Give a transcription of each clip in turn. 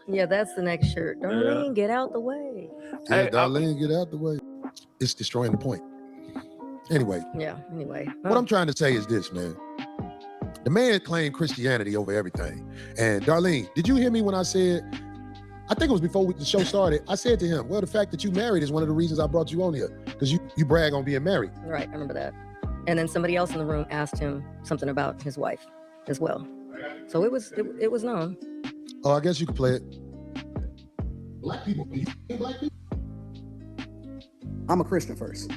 Yeah, that's the next shirt. Darlene, get out the way. Yeah, Darlene, get out the way. It's destroying the point. Anyway. Yeah, anyway. What I'm trying to say is this, man. The man claimed Christianity over everything. And Darlene, did you hear me when I said, I think it was before the show started, I said to him, well, the fact that you married is one of the reasons I brought you on here. Because you brag on being married. Right, I remember that. And then somebody else in the room asked him something about his wife as well. So it was known. Oh, I guess you could play it. Black people. Black people. I'm a Christian first.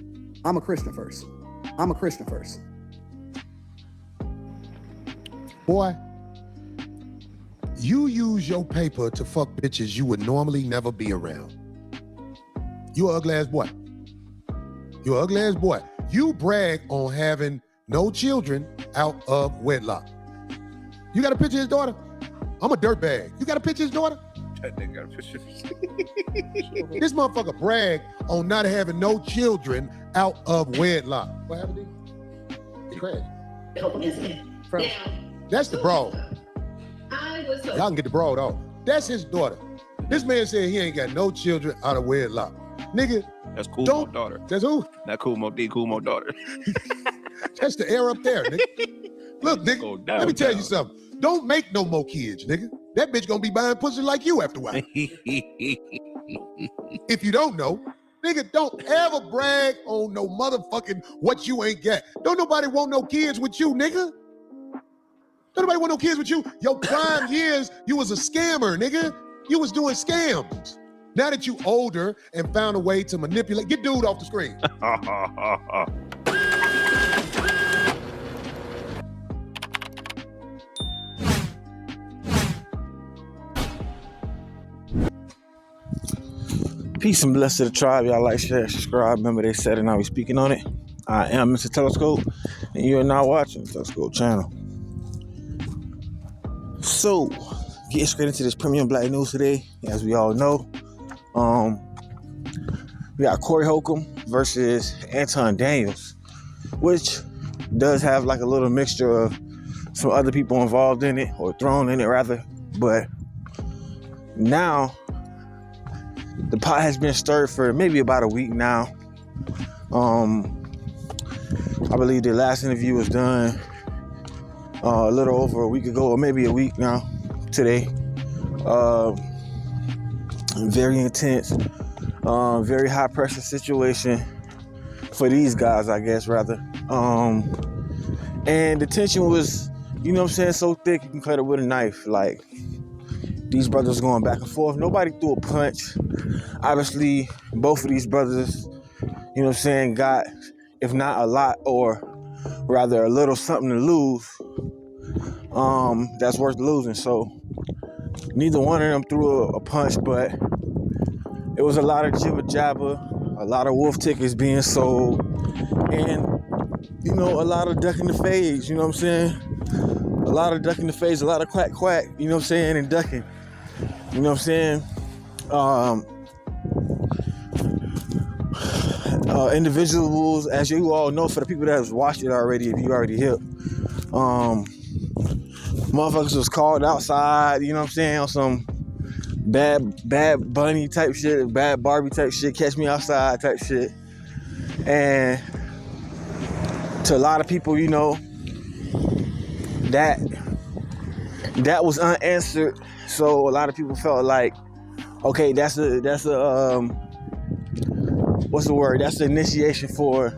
I'm a Christian first. I'm a Christian first. Boy, you use your paper to fuck bitches you would normally never be around. You an ugly ass boy. You an ugly ass boy. You brag on having no children out of wedlock. You got a picture of his daughter? I'm a dirtbag. You got a picture of his daughter? That nigga got a picture. This motherfucker brag on not having no children out of wedlock. What happened to you? He crashed. That's the broad. Y'all can get the broad off. That's his daughter. This man said he ain't got no children out of wedlock. Nigga, that's Cool Mo daughter. That's who? Not Cool Mo D, Cool Mo daughter. That's the air up there, nigga. Look, nigga, let me tell you something. Don't make no more kids, nigga. That bitch gonna be buying pussy like you after a while. If you don't know, nigga, don't ever brag on no motherfucking what you ain't got. Don't nobody want no kids with you, nigga. Don't nobody want no kids with you. Your prime years, you was a scammer, nigga. You was doing scams. Now that you older and found a way to manipulate, get dude off the screen. Peace and bless to the tribe. Y'all like, share, subscribe. Remember they said it, now we speaking on it. I am Mr. Telescope, and you are now watching the Telescope channel. So, getting straight into this premium black news today, as we all know. We got Corey Holcomb versus Anton Daniels, which does have like a little mixture of some other people involved in it, or thrown in it rather. But now, the pot has been stirred for maybe about a week now. I believe the last interview was done a little over a week ago, or maybe a week now today. Very intense, very high pressure situation for these guys, I guess, rather. And the tension was, you know what I'm saying, so thick you can cut it with a knife. Like, these brothers going back and forth. Nobody threw a punch. Obviously, both of these brothers, you know what I'm saying, got, if not a lot, or rather a little something to lose, that's worth losing. So neither one of them threw a punch, but it was a lot of jibber jabber, a lot of wolf tickets being sold, and, you know, a lot of ducking the fades, you know what I'm saying? A lot of ducking the fades, a lot of quack quack, you know what I'm saying, and ducking. You know what I'm saying? Individuals, as you all know, for the people that have watched it already, if you already hip, motherfuckers was called outside, you know what I'm saying, on some bad bunny type shit, bad Barbie type shit, catch me outside type shit. And to a lot of people, you know, that was unanswered. So a lot of people felt like, okay, that's a what's the word? That's the initiation for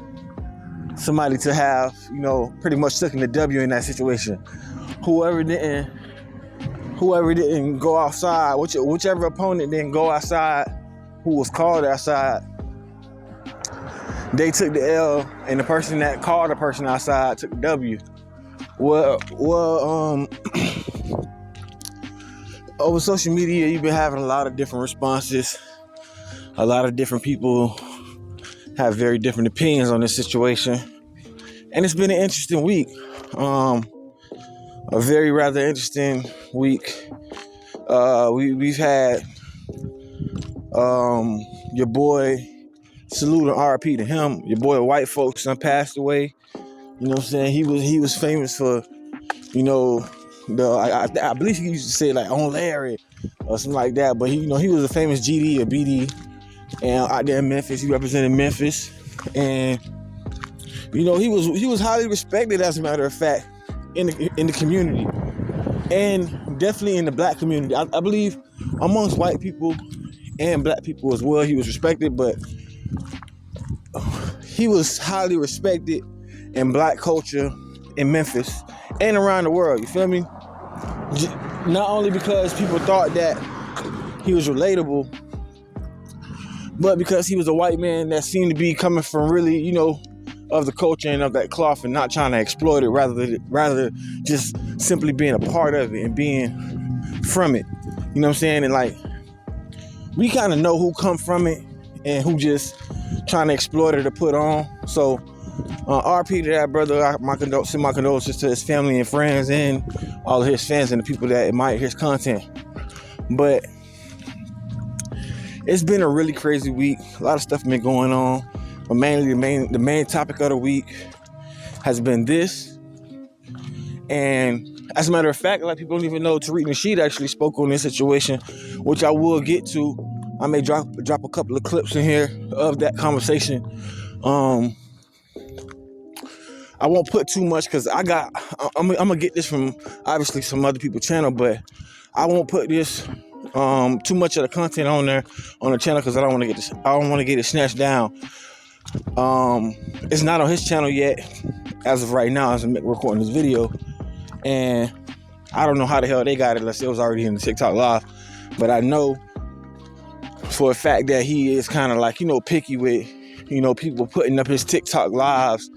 somebody to have, you know, pretty much taking the W in that situation. Whoever didn't go outside, whichever opponent didn't go outside, who was called outside, they took the L, and the person that called the person outside took the W. Well, over social media, you've been having a lot of different responses. A lot of different people have very different opinions on this situation. And it's been an interesting week. A very rather interesting week. We've had your boy, salute and RIP to him, your boy White Folks passed away. You know what I'm saying? He was famous for, you know, I believe he used to say like on Larry or something like that. But he was a famous GD or BD, and out there in Memphis, he represented Memphis, and he was highly respected, as a matter of fact, in the community, and definitely in the black community. I believe amongst white people and black people as well, he was respected, but he was highly respected in black culture in Memphis and around the world, you feel me? Not only because people thought that he was relatable, but because he was a white man that seemed to be coming from really, of the culture and of that cloth and not trying to exploit it, rather just simply being a part of it and being from it. You know what I'm saying? And like, we kind of know who come from it and who just trying to exploit it or put on. So RP to that brother. Send my condolences to his family and friends and all of his fans and the people that admire his content. But it's been a really crazy week. A lot of stuff been going on. But mainly the main topic of the week has been this. And as a matter of fact, a lot of people don't even know Tariq Nasheed actually spoke on this situation, which I will get to. I may drop a couple of clips in here of that conversation. I won't put too much because I'm gonna get this from obviously some other people's channel, but I won't put this too much of the content on there on the channel because I don't want to get it snatched down. It's not on his channel yet as of right now as I'm recording this video, and I don't know how the hell they got it unless it was already in the TikTok live, but I know for a fact that he is kind of like, picky with, people putting up his TikTok lives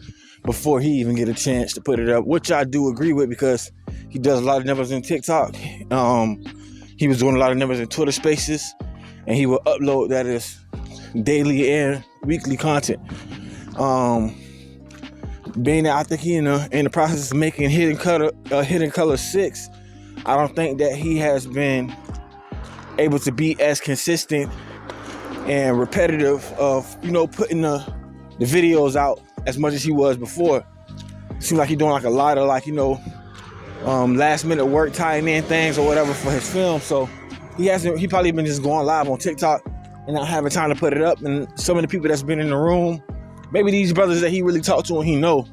before he even get a chance to put it up, which I do agree with because he does a lot of numbers in TikTok. He was doing a lot of numbers in Twitter Spaces, and he will upload that as daily and weekly content. Being that I think he in the process of making Hidden Color 6, I don't think that he has been able to be as consistent and repetitive of, putting the videos out as much as he was before. It seems like he's doing like a lot of last minute work tying in things or whatever for his film. So he probably been just going live on TikTok and not having time to put it up. And some of the people that's been in the room, maybe these brothers that he really talked to and he know,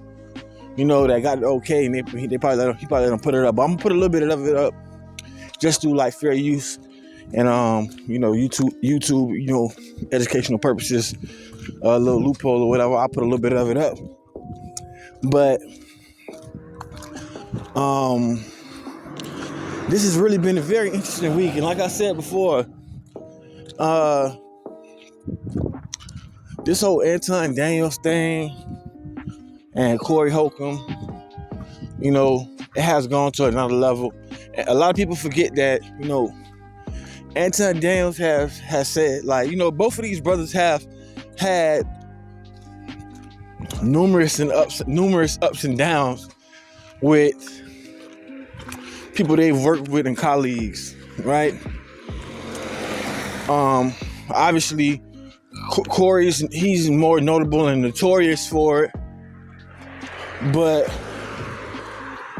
that got it okay, and he probably let him put it up. But I'm gonna put a little bit of it up just through like fair use and YouTube, educational purposes, a little loophole or whatever. I'll put a little bit of it up. But this has really been a very interesting week, and like I said before, this whole Anton Daniels thing and Corey Holcomb, it has gone to another level. A lot of people forget that, Anton Daniels has said, both of these brothers have had numerous ups and downs with people they've worked with and colleagues, right? Obviously, he's more notable and notorious for it, but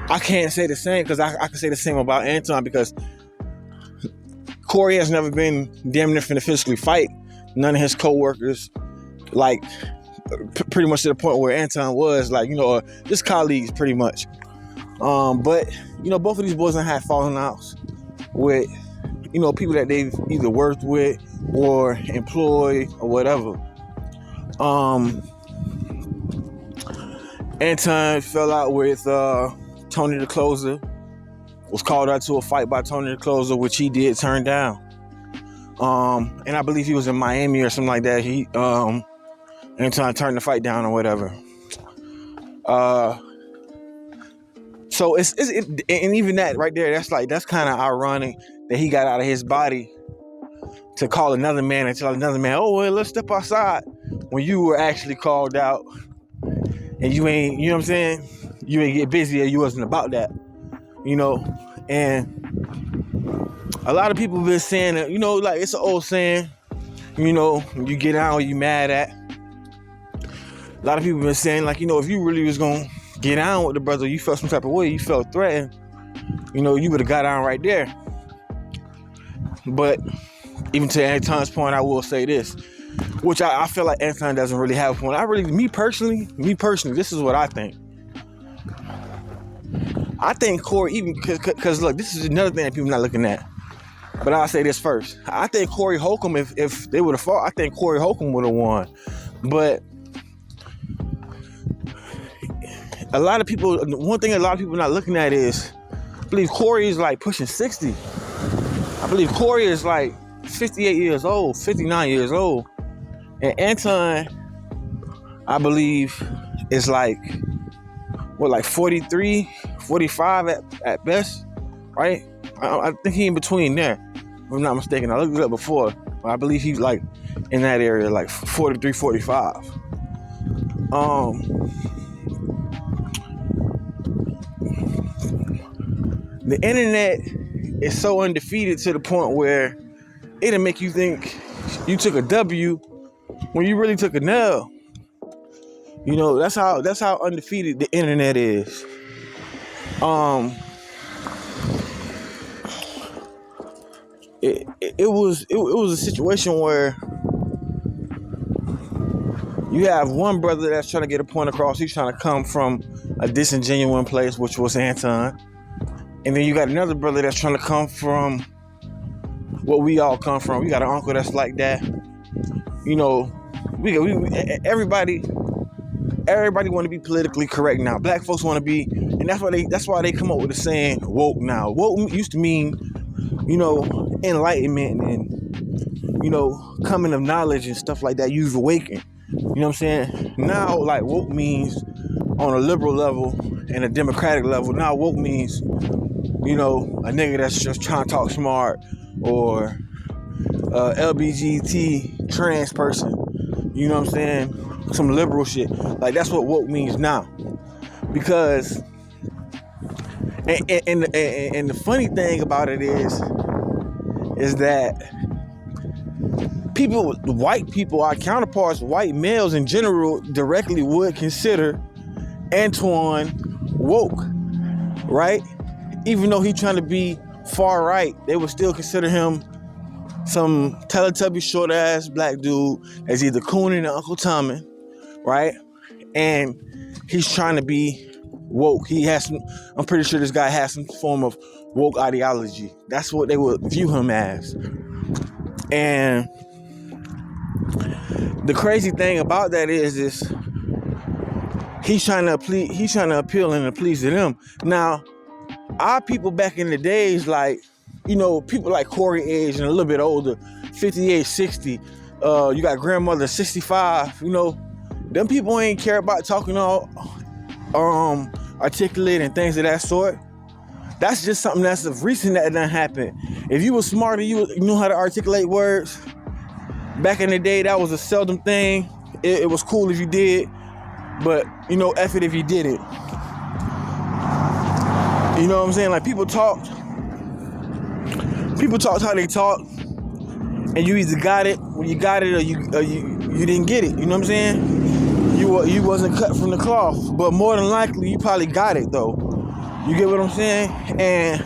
I can't say the same because I can say the same about Anton because Corey has never been damn near finna physically fight none of his co-workers, pretty much to the point where Anton was, or just colleagues pretty much. But, both of these boys have had falling outs with, people that they've either worked with or employed or whatever. Anton fell out with Tony the Closer, was called out to a fight by Tony the Closer, which he did turn down. And I believe he was in Miami or something like that. Anton turned the fight down or whatever. So and even that right there, that's kind of ironic that he got out of his body to call another man and tell another man, oh, well, let's step outside, when you were actually called out and you ain't, you know what I'm saying? You ain't get busy or you wasn't about that, and a lot of people been saying that, it's an old saying, you get out or you mad at. A lot of people been saying, if you really was gonna get down with the brother, you felt some type of way, you felt threatened, you would have got on right there. But even to Anton's point, I will say this, which I feel like Anton doesn't really have a point. Me personally, this is what I think. I think Corey, even because look, this is another thing that people not looking at. But I'll say this first. I think Corey Holcomb, if they would have fought, I think Corey Holcomb would have won. But one thing a lot of people not looking at is, I believe Corey is like pushing 60. I believe Corey is like 58 years old, 59 years old. And Anton, I believe, is like, 43, 45 at best, right? I think he's in between there, if I'm not mistaken. I looked it up before, but I believe he's like in that area, like 43, 45. The internet is so undefeated to the point where it'll make you think you took a W when you really took a L. That's how undefeated the internet is. It was a situation where you have one brother that's trying to get a point across. He's trying to come from a disingenuous place, which was Anton. And then you got another brother that's trying to come from what we all come from. We got an uncle that's like that. Everybody want to be politically correct now. Black folks want to be, and that's why they come up with the saying woke now. Woke used to mean, enlightenment and, coming of knowledge and stuff like that. You've awakened. You know what I'm saying? Now, like, woke means on a liberal level and a democratic level. Now woke means, a nigga that's just trying to talk smart, or LGBT trans person. You know what I'm saying? Some liberal shit. Like, that's what woke means now. Because and the funny thing about it is that white people, our counterparts, white males in general, directly would consider Anton woke, right? Even though he's trying to be far right, they would still consider him some Teletubby short ass black dude as either Coonan or Uncle Tommy, right? And he's trying to be woke. I'm pretty sure this guy has some form of woke ideology. That's what they would view him as. And the crazy thing about that is he's trying to appeal and please to them. Now, our people back in the days, like, people like Corey age and a little bit older, 58, 60, you got grandmother 65, them people ain't care about talking all articulate and things of that sort. That's just something that's recent that done happened. If you were smart and you knew how to articulate words, back in the day, that was a seldom thing. It was cool if you did, but, F it if you didn't. You know what I'm saying? Like, people talked how they talk, and you either got it when you got it, or you didn't get it. You know what I'm saying? You wasn't cut from the cloth, but more than likely you probably got it though. You get what I'm saying? And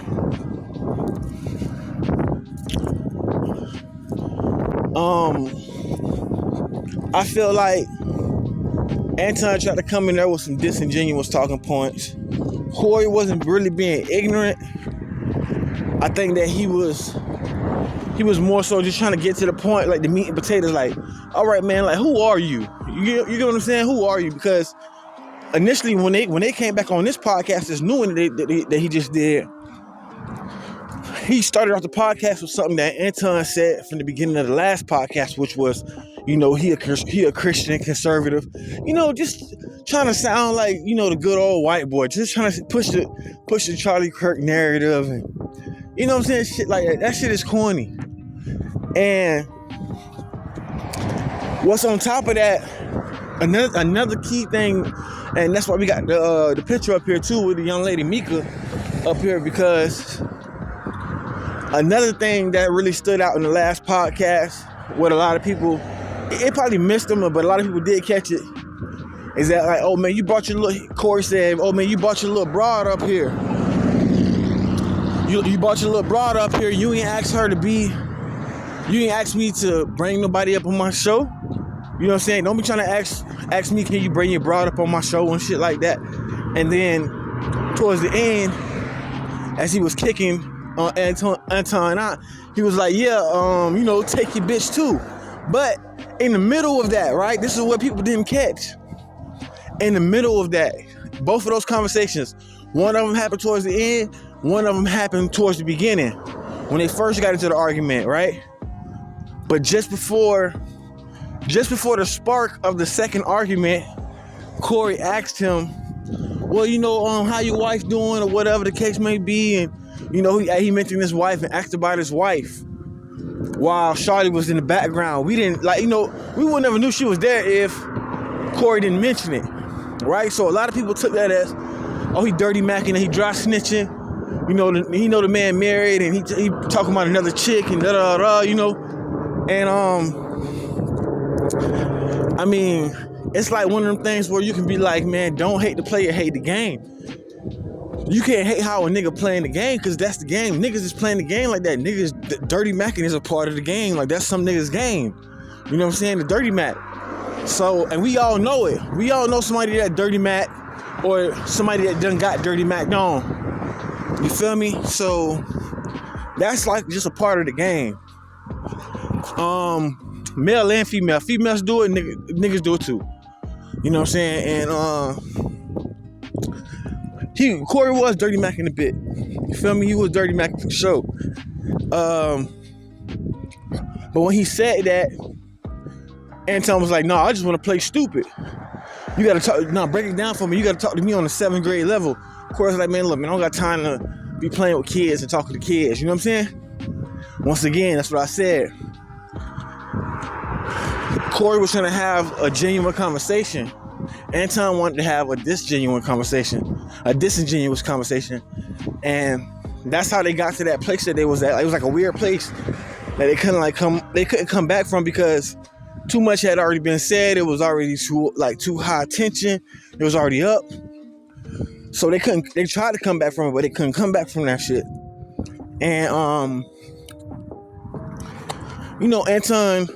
I feel like Anton tried to come in there with some disingenuous talking points. Corey wasn't really being ignorant. I think that he was more so just trying to get to the point, like the meat and potatoes, like, all right, man, like, who are you? You get what I'm saying? Who are you? Because initially when they came back on this podcast, this new one that he just did, he started off the podcast with something that Anton said from the beginning of the last podcast, which was, he a Christian conservative, just trying to sound like, the good old white boy, just trying to push the Charlie Kirk narrative, and you know what I'm saying, shit like that. That shit is corny. And what's on top of that, another key thing, and that's why we got the picture up here too with the young lady Micca up here, because another thing that really stood out in the last podcast, what a lot of people, it probably missed them, but a lot of people did catch it, is that, like, oh man, Corey said, oh man, you brought your little broad up here. You brought your little broad up here. You ain't asked her to be. You ain't asked me to bring nobody up on my show. You know what I'm saying? Don't be trying to ask me, can you bring your broad up on my show and shit like that. And then towards the end, as he was kicking Anton out, he was like, yeah, you know, take your bitch too. But in the middle of that, right? This is what people didn't catch. In the middle of that, both of those conversations, one of them happened towards the end, one of them happened towards the beginning, when they first got into the argument, right? But just before the spark of the second argument, Corey asked him, well, you know, how your wife doing, or whatever the case may be. And, you know, he mentioned his wife and asked about his wife while Shawty was in the background. We didn't, like, you know, we would never knew she was there if Corey didn't mention it, right? So a lot of people took that as, oh, he dirty macking and he dry snitching. You know, he know the man married and he talking about another chick and da-da-da, you know. And, I mean, it's like one of them things where you can be like, man, don't hate the player, hate the game. You can't hate how a nigga playing the game, because that's the game. Niggas is playing the game like that. Niggas, dirty macking is a part of the game. Like, that's some niggas' game. You know what I'm saying? The dirty mac. So, and we all know it. We all know somebody that dirty mac, or somebody that done got dirty mac on. You feel me? So, that's like just a part of the game. Male and female. Females do it, niggas do it too. You know what I'm saying? And Corey was dirty macking a bit. You feel me? He was dirty macking for sure. But when he said that, Anton was like, no, I just want to play stupid. You gotta talk, no, break it down for me. You gotta talk to me on the 7th grade level. Corey's like, man, look, man, I don't got time to be playing with kids and talking to kids. You know what I'm saying? Once again, that's what I said. Corey was trying to have a genuine conversation. Anton wanted to have a disingenuous conversation. And that's how they got to that place that they was at. It was like a weird place that they couldn't come back from, because too much had already been said. It was already too high tension. It was already up. So they tried to come back from it, but they couldn't come back from that shit. And you know, Anton,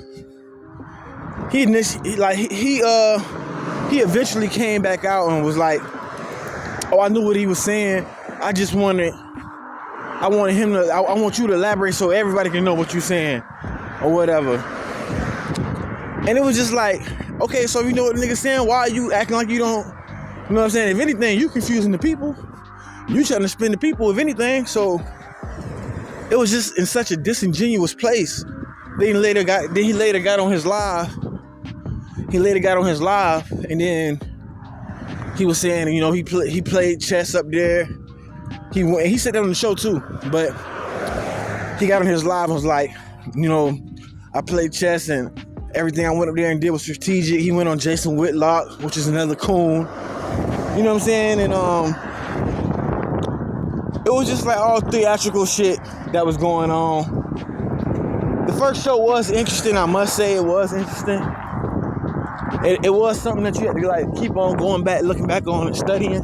he eventually came back out and was like, oh, I knew what he was saying. I want you to elaborate so everybody can know what you're saying or whatever. And it was just like, okay, so you know what the nigga's saying, why are you acting like you don't, you know what I'm saying? If anything, you confusing the people. You trying to spin the people, if anything. So it was just in such a disingenuous place. Then he later got on his live. And then he was saying, you know, he played chess up there. He said that on the show too, but he got on his live and was like, you know, I played chess and everything I went up there and did was strategic. He went on Jason Whitlock, which is another coon. You know what I'm saying? And it was just like all theatrical shit that was going on. The first show was interesting, I must say. It was interesting. It was something that you had to like keep on going back, looking back on and studying.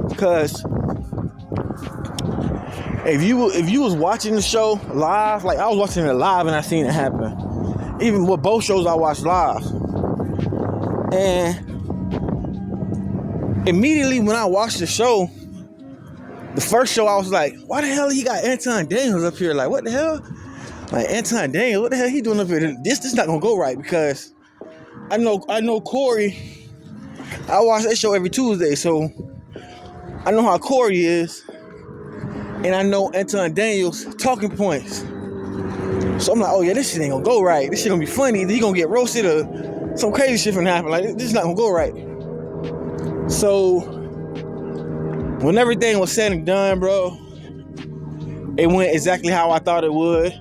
Because if you was watching the show live, like I was watching it live and I seen it happen. Even with both shows I watched live. And immediately when I watched the show, the first show I was like, why the hell he got Anton Daniels up here? Like, what the hell? Like, Anton Daniels, what the hell he doing up here? This is not gonna go right, because I know Corey. I watch that show every Tuesday, so I know how Corey is, and I know Anton Daniels' talking points. So I'm like, oh yeah, this shit ain't gonna go right. This shit gonna be funny. He gonna get roasted or some crazy shit gonna happen. Like, this is not gonna go right. So when everything was said and done, bro, it went exactly how I thought it would.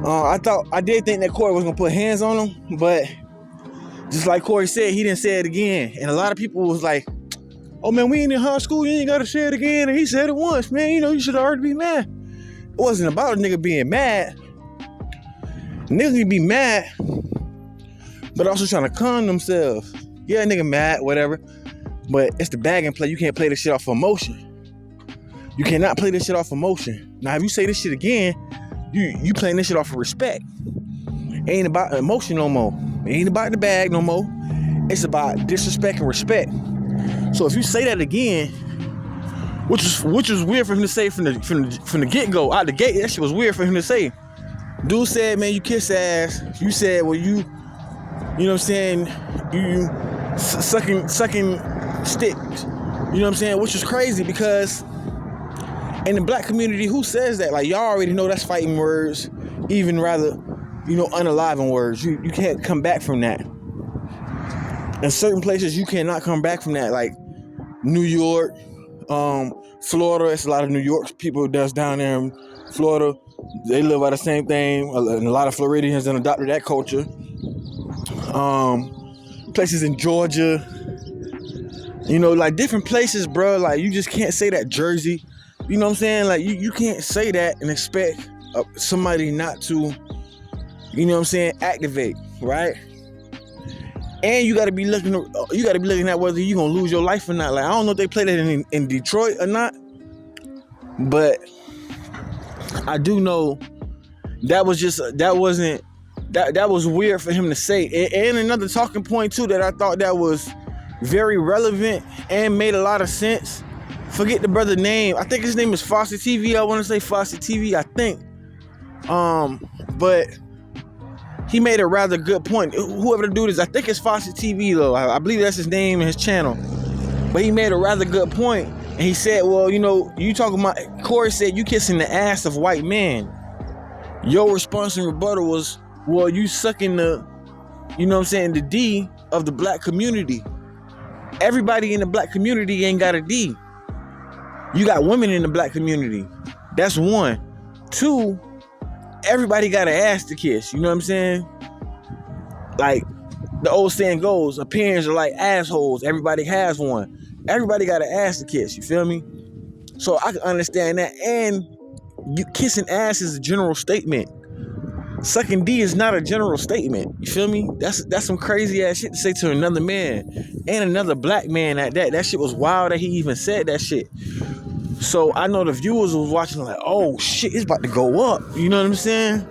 I did think that Corey was gonna put hands on him, but just like Corey said, he didn't say it again. And a lot of people was like, oh man, we ain't in high school, you ain't gotta say it again. And he said it once, man, you know, you should already be mad. It wasn't about a nigga being mad. Niggas need to be mad, but also trying to calm themselves. Yeah, nigga mad, whatever. But it's the bag and play. You can't play this shit off of emotion. You cannot play this shit off emotion. Now, if you say this shit again, you playing this shit off of respect. It ain't about emotion no more. It ain't about the bag no more. It's about disrespect and respect. So if you say that again, which was weird for him to say from the get-go, out the gate, that shit was weird for him to say. Dude said, man, you kiss ass. You said, well, you know what I'm saying, you sucking sticks. You know what I'm saying? Which is crazy because in the black community, who says that? Like, y'all already know that's fighting words, even rather, unaliving words. You can't come back from that. In certain places, you cannot come back from that. Like New York, Florida, it's a lot of New York people that's down there in Florida. They live by the same thing. And a lot of Floridians have adopted that culture. Places in Georgia, like different places, bro. Like, you just can't say that. Jersey, you know what I'm saying? Like, you can't say that and expect somebody not to, activate, right? And you gotta be looking at whether you're gonna lose your life or not. Like, I don't know if they play that in Detroit or not, but I do know that was weird for him to say. And another talking point too that I thought that was very relevant and made a lot of sense. Forget the brother name. I think his name is Foster TV. I want to say Foster TV, I think. But he made a rather good point. Whoever the dude is, I think it's Foster TV though. I believe that's his name and his channel. But he made a rather good point. And he said, well, you talking about, Corey said, you kissing the ass of white men. Your response and rebuttal was, well, you sucking the, the D of the black community. Everybody in the black community ain't got a D. You got women in the black community. That's one. Two, everybody got an ass to kiss. You know what I'm saying? Like the old saying goes, opinions are like assholes. Everybody has one. Everybody got an ass to kiss. You feel me? So I can understand that. And kissing ass is a general statement. Sucking D is not a general statement. You feel me? That's some crazy ass shit to say to another man and another black man at that. That shit was wild that he even said that shit. So I know the viewers was watching like, oh shit, it's about to go up. You know what I'm saying?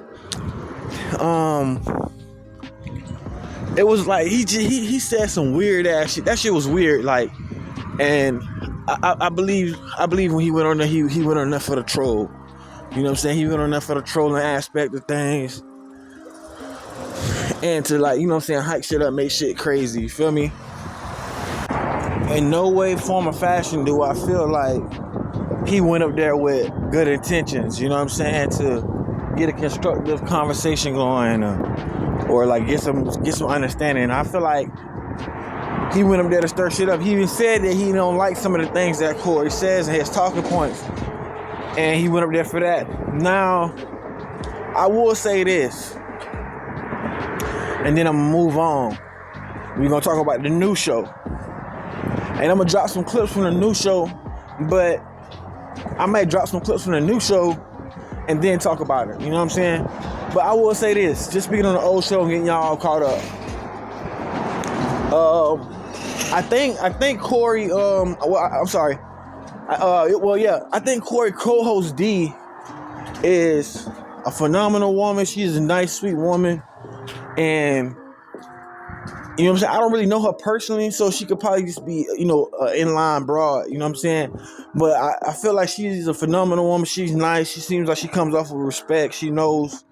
It was like he said some weird ass shit. That shit was weird. Like, and I believe when he went on there, he went on there for the troll. You know what I'm saying? He went on there for the trolling aspect of things. And to, like, hype shit up, make shit crazy. You feel me? In no way, form, or fashion do I feel like he went up there with good intentions. You know what I'm saying? To get a constructive conversation going, or like get some understanding. I feel like he went up there to stir shit up. He even said that he don't like some of the things that Corey says and his talking points. And he went up there for that. Now, I will say this, and then I'm gonna move on. We're gonna talk about the new show. And I'm gonna drop some clips from the new show, but I might drop some clips from the new show and then talk about it. You know what I'm saying? But I will say this, just speaking on the old show and getting y'all all caught up. I think Corey, I'm sorry. I think Corey co-host D is a phenomenal woman. She's a nice, sweet woman. And, you know what I'm saying? I don't really know her personally, so she could probably just be, inline broad, you know what I'm saying? But I feel like she's a phenomenal woman. She's nice. She seems like she comes off with respect. She knows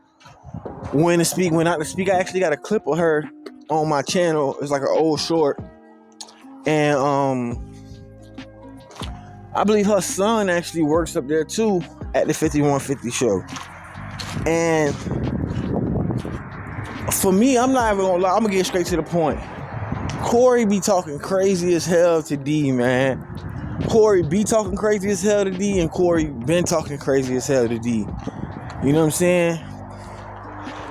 when to speak, when not to speak. I actually got a clip of her on my channel. It's like an old short. And, I believe her son actually works up there too at the 5150 show. And for me, I'm not even gonna lie, I'm gonna get straight to the point. Corey be talking crazy as hell to D, man. Corey be talking crazy as hell to D, and Corey been talking crazy as hell to D. You know what I'm saying?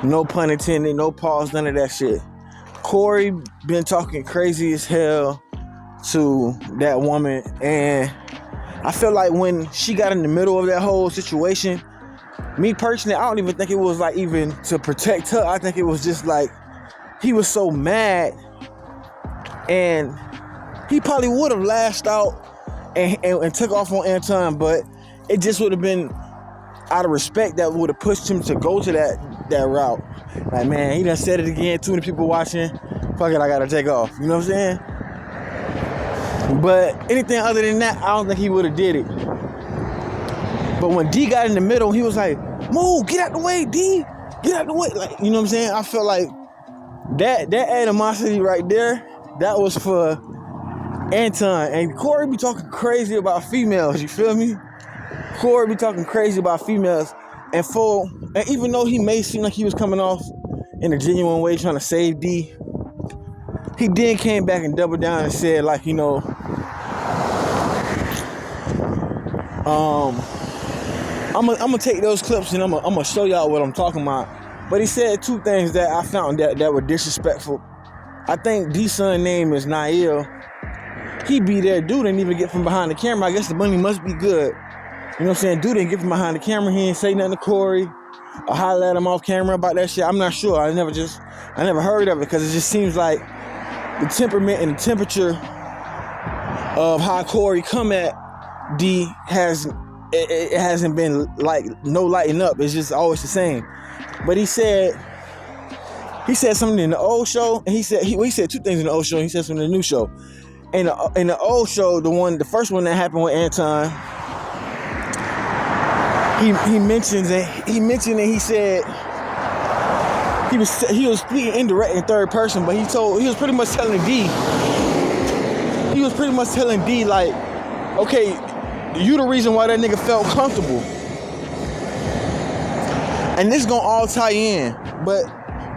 No pun intended, no pause, none of that shit. Corey been talking crazy as hell to that woman, and I feel like when she got in the middle of that whole situation, me personally, I don't even think it was like even to protect her. I think it was just like he was so mad, and he probably would have lashed out and took off on Anton, but it just would have been out of respect that would have pushed him to go to that route. Like, man, he done said it again, too many people watching. Fuck it, I gotta take off. You know what I'm saying? But anything other than that, I don't think he would have did it. But when D got in the middle, he was like, move, get out the way, D. Get out the way. Like, you know what I'm saying? I felt like that animosity right there, that was for Anton. And Corey be talking crazy about females, you feel me? Corey be talking crazy about females. And even though he may seem like he was coming off in a genuine way trying to save D, he then came back and doubled down and said, like, you know, I'm gonna take those clips and I'm gonna show y'all what I'm talking about. But he said two things that I found that were disrespectful. I think D's son name is Nail. He be there. Dude didn't even get from behind the camera. I guess the money must be good. You know what I'm saying? Dude didn't get from behind the camera. He ain't say nothing to Corey or holler at him off camera about that shit. I'm not sure. I never heard of it because it just seems like the temperament and the temperature of how Corey come at D it hasn't been like no lighting up. It's just always the same. But he said something in the old show, and he said two things in the old show, and he said something in the new show. In the old show, the first one that happened with Anton, he mentioned and he said he was speaking indirect in third person, but he was pretty much telling D like, okay, you the reason why that nigga felt comfortable. And this gonna all tie in, but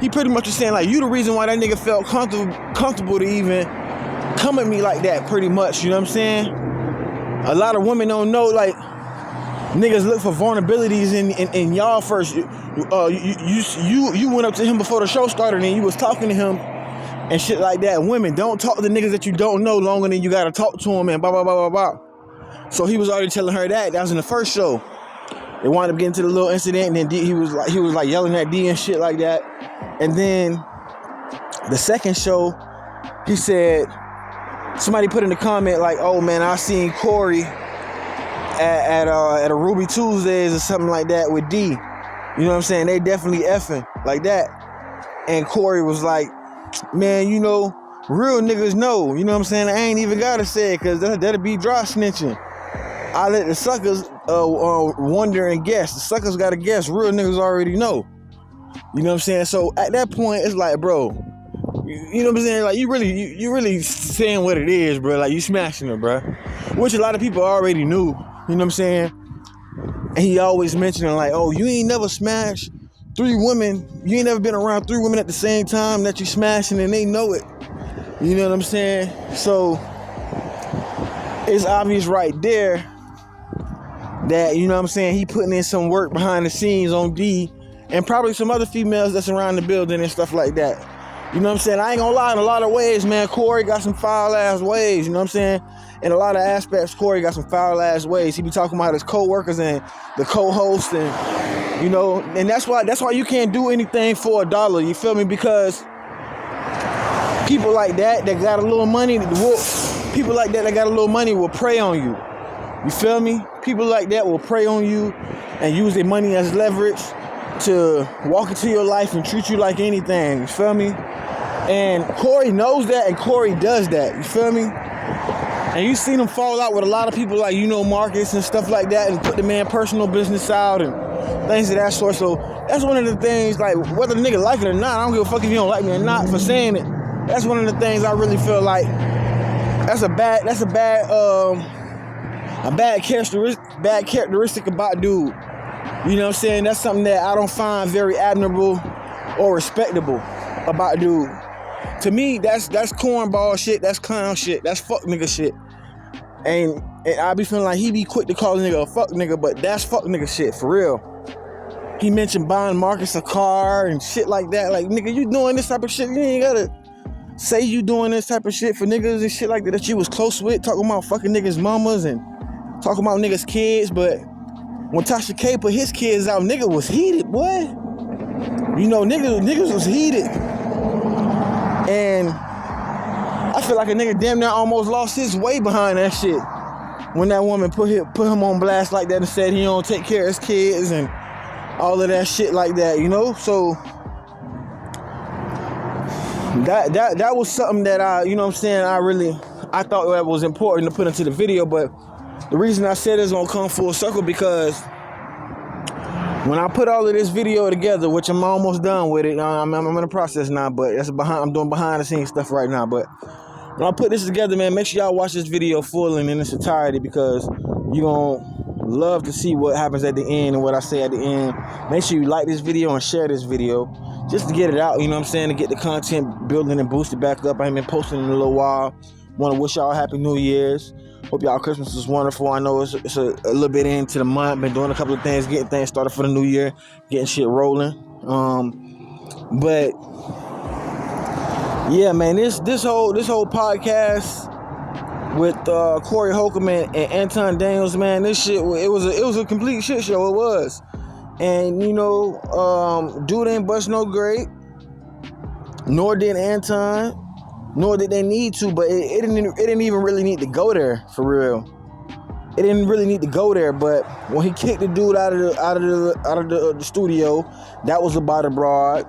he pretty much was saying like, you the reason why that nigga felt comfortable to even come at me like that, pretty much, you know what I'm saying? A lot of women don't know, like, niggas look for vulnerabilities in y'all first. You went up to him before the show started and you was talking to him and shit like that. Women, don't talk to the niggas that you don't know longer than you gotta talk to them and blah, blah, blah, blah, blah. So he was already telling her that. That was in the first show. It wound up getting to the little incident, and then he was like yelling at D and shit like that. And then the second show, he said, somebody put in the comment like, "Oh man, I seen Corey at a Ruby Tuesdays or something like that with D." You know what I'm saying? They definitely effing like that. And Corey was like, "Man, you know, real niggas know. You know what I'm saying? I ain't even gotta say it because that'll be dry snitching. I let the suckers wonder and guess. The suckers gotta guess. Real niggas already know." You know what I'm saying? So at that point, it's like, bro, you know what I'm saying? Like, you really saying what it is, bro. Like, you smashing her, bro. Which a lot of people already knew. You know what I'm saying? And he always mentioning like, oh, you ain't never smashed 3 women. You ain't never been around 3 women at the same time that you smashing, and they know it. You know what I'm saying? So it's obvious right there that, you know what I'm saying, he putting in some work behind the scenes on D and probably some other females that's around the building and stuff like that. You know what I'm saying? I ain't gonna lie, in a lot of ways, man, Corey got some foul ass ways, you know what I'm saying? In a lot of aspects, Corey got some foul ass ways. He be talking about his co-workers and the co-host, and, you know, and that's why you can't do anything for $1, you feel me? Because people like that got a little money, will prey on you. You feel me? People like that will prey on you and use their money as leverage to walk into your life and treat you like anything. You feel me? And Corey knows that, and Corey does that. You feel me? And you seen him fall out with a lot of people like, you know, Marcus and stuff like that, and put the man personal business out and things of that sort. So that's one of the things, like, whether the nigga like it or not, I don't give a fuck if you don't like me or not for saying it. That's one of the things I really feel like that's a bad characteristic about dude. You know what I'm saying? That's something that I don't find very admirable or respectable about dude. To me, that's cornball shit, that's clown shit, that's fuck nigga shit. And I be feeling like he be quick to call a nigga a fuck nigga, but that's fuck nigga shit, for real. He mentioned buying Marcus a car and shit like that. Like, nigga, you doing this type of shit, you ain't gotta say you doing this type of shit for niggas and shit like that you was close with, talking about fucking niggas' mamas and talking about niggas' kids. But when Tasha K put his kids out, nigga was heated, boy. You know, niggas was heated. And I feel like a nigga damn near almost lost his way behind that shit. when that woman put him on blast like that and said he don't take care of his kids and all of that shit like that, you know? So that was something that I, you know what I'm saying, I thought that was important to put into the video. But the reason I said it's gonna come full circle because when I put all of this video together, which I'm almost done with it, I'm in the process now, but I'm doing behind the scenes stuff right now. But when I put this together, man, make sure y'all watch this video full and in its entirety because you're gonna love to see what happens at the end and what I say at the end. Make sure you like this video and share this video just to get it out, you know what I'm saying, to get the content building and boosted back up. I ain't been posting in a little while. Want to wish y'all Happy New Year's. Hope y'all Christmas is wonderful. I know it's a little bit into the month. Been doing a couple of things, getting things started for the new year, getting shit rolling. But yeah, man, this whole podcast with Corey Holcomb and Anton Daniels, man, this shit it was a complete shit show. It was, and you know, dude ain't bust no grape, nor did Anton. Nor did they need to, but it didn't even really need to go there for real. It didn't really need to go there, but when he kicked the dude out of the studio, that was about a broad.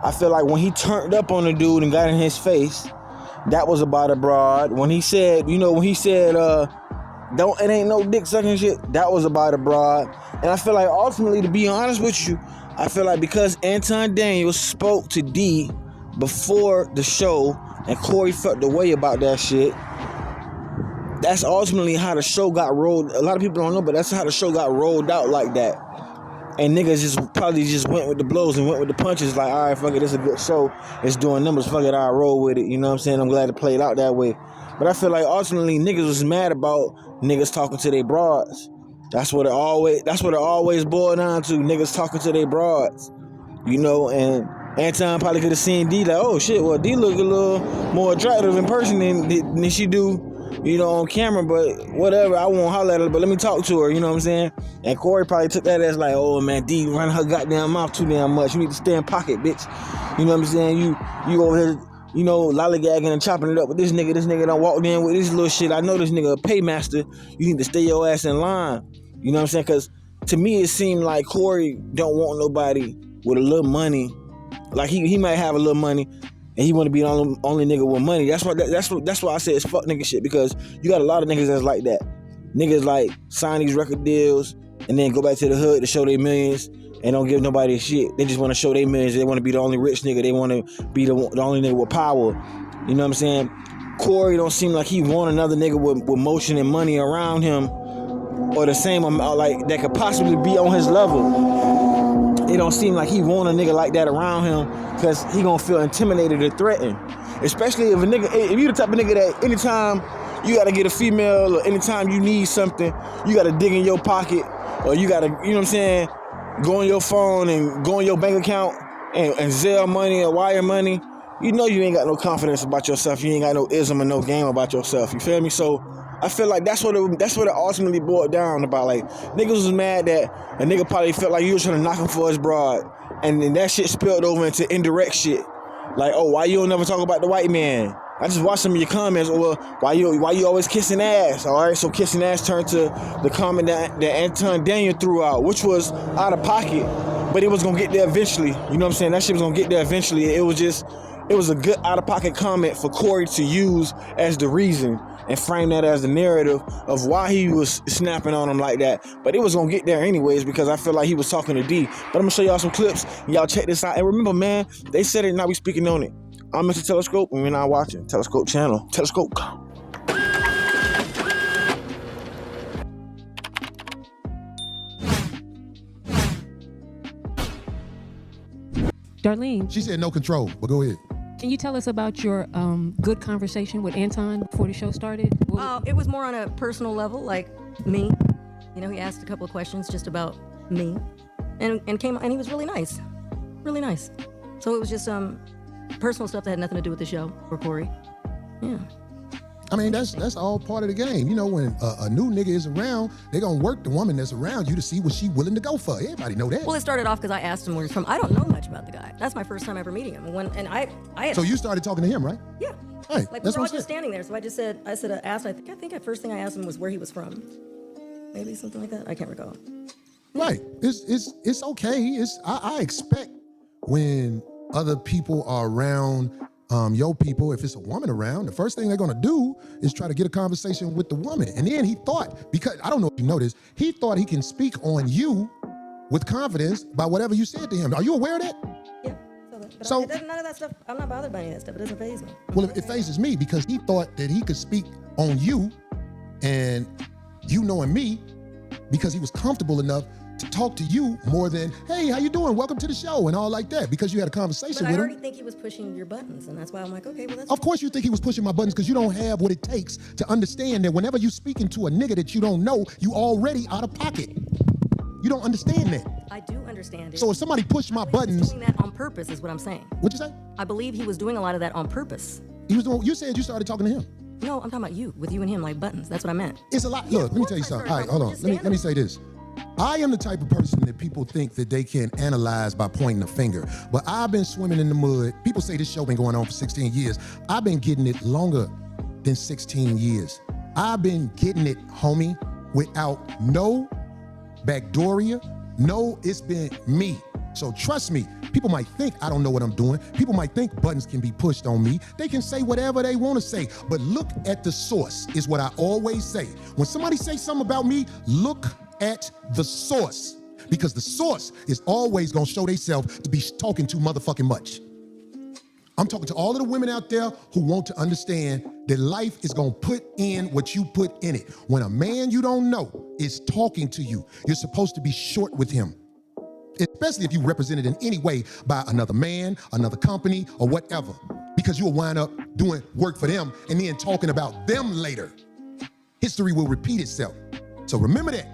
I feel like when he turned up on the dude and got in his face, that was about a broad. When he said, it ain't no dick sucking shit, that was about a broad. And I feel like ultimately, to be honest with you, I feel like because Anton Daniels spoke to D before the show, and Corey felt the way about that shit, that's ultimately how the show got rolled. A lot of people don't know, but that's how the show got rolled out like that. And niggas probably went with the blows and went with the punches, like, all right, fuck it, this is a good show. It's doing numbers, fuck it, I'll roll with it. You know what I'm saying? I'm glad it played out that way. But I feel like ultimately niggas was mad about niggas talking to their broads. That's what it always boiled down to, niggas talking to their broads. You know, and Anton probably could have seen D like, oh shit, well D look a little more attractive in person than she do, you know, on camera, but whatever, I won't holler at her, but let me talk to her, you know what I'm saying? And Corey probably took that as like, oh man, D running her goddamn mouth too damn much. You need to stay in pocket, bitch. You know what I'm saying? You over here, you know, lollygagging and chopping it up with this nigga. This nigga done walked in with this little shit. I know this nigga a paymaster. You need to stay your ass in line. You know what I'm saying? Because to me, it seemed like Corey don't want nobody with a little money. Like he might have a little money, and he want to be the only nigga with money. That's why I say it's fuck nigga shit, because you got a lot of niggas that's like that. Niggas like sign these record deals and then go back to the hood to show their millions and don't give nobody shit. They just want to show their millions. They want to be the only rich nigga. They want to be the only nigga with power. You know what I'm saying? Corey don't seem like he want another nigga with motion and money around him, or the same amount, like that could possibly be on his level. It don't seem like he want a nigga like that around him, because he gonna feel intimidated or threatened. Especially if you the type of nigga that anytime you gotta get a female, or anytime you need something, you gotta dig in your pocket, or you gotta, you know what I'm saying, go on your phone and go on your bank account and Zelle money or wire money. You know you ain't got no confidence about yourself. You ain't got no ism or no game about yourself. You feel me? So I feel like that's what it ultimately boiled down about. Like, niggas was mad that a nigga probably felt like you was trying to knock him for his broad, and then that shit spilled over into indirect shit. Like, oh, why you don't never talk about the white man? I just watched some of your comments. Well, why you always kissing ass? All right, so kissing ass turned to the comment that Anton Daniel threw out, which was out of pocket, but it was gonna get there eventually. You know what I'm saying? That shit was gonna get there eventually. It was a good out of pocket comment for Corey to use as the reason and frame that as the narrative of why he was snapping on him like that. But it was gonna get there anyways, because I feel like he was talking to D. But I'm gonna show y'all some clips. Y'all check this out. And remember, man, they said it, now we speaking on it. I'm Mr. Telescope, and we're not watching Telescope channel. Telescope. Darlene, She said no control, but go ahead. can you tell us about your good conversation with Anton before the show started? It was more on a personal level, like me. You know, he asked a couple of questions just about me, and he was really nice, really nice. So it was just personal stuff that had nothing to do with the show for Corey. Yeah. I mean, that's all part of the game. You know, when a new nigga is around, they gonna work the woman that's around you to see what she willing to go for. Everybody know that. Well, it started off because I asked him where he's from. I don't know much, about the guy. That's my first time ever meeting him. And I had, So you started talking to him, right? yeah. Right. Like, That's we were all what I'm just saying. standing there. So I think the first thing I asked him was where he was from. Maybe something like that. I can't recall. Right. It's okay. I expect when other people are around your people, if it's a woman around, the first thing they're gonna do is try to get a conversation with the woman. And then he thought, because I don't know if you know this, he thought he can speak on you with confidence by whatever you said to him. Are you aware of that? Yeah. But So- none of that stuff, I'm not bothered by any of that stuff. It doesn't faze me. Well, it phases me because he thought that he could speak on you and you knowing me because he was comfortable enough to talk to you more than, hey, how you doing? Welcome to the show and all like that, because you had a conversation But I with already him. think he was pushing your buttons, and that's why I'm like, okay, well, that's Of course you think he was pushing my buttons because you don't have what it takes to understand that whenever you speaking to a nigga that you don't know, you already out of pocket. You don't understand that. I do understand it. So if somebody pushed my I believe he was buttons, doing that on purpose is what I'm saying. what'd you say? I believe he was doing a lot of that on purpose. He was doing, you said you started talking to him. No, I'm talking about you, with you and him, like buttons. That's what I meant. It's a lot. Yeah, Look, of let me course tell you I something. started All right, hold on. just Let me say this. I am the type of person that people think that they can analyze by pointing a finger. But I've been swimming in the mud. People say this show been going on for 16 years. I've been getting it longer than 16 years. I've been getting it, homie, without no backdooria. No, it's been me. So trust me, people might think I don't know what I'm doing. People might think buttons can be pushed on me. They can say whatever they want to say, but look at the source is what I always say. When somebody says something about me, look at the source, because the source is always gonna show themselves to be talking too motherfucking much. I'm talking to all of the women out there who want to understand that life is gonna put in what you put in it. When a man you don't know is talking to you, you're supposed to be short with him. Especially if you represented in any way by another man, another company, or whatever, because you'll wind up doing work for them and then talking about them later. History will repeat itself. So remember that.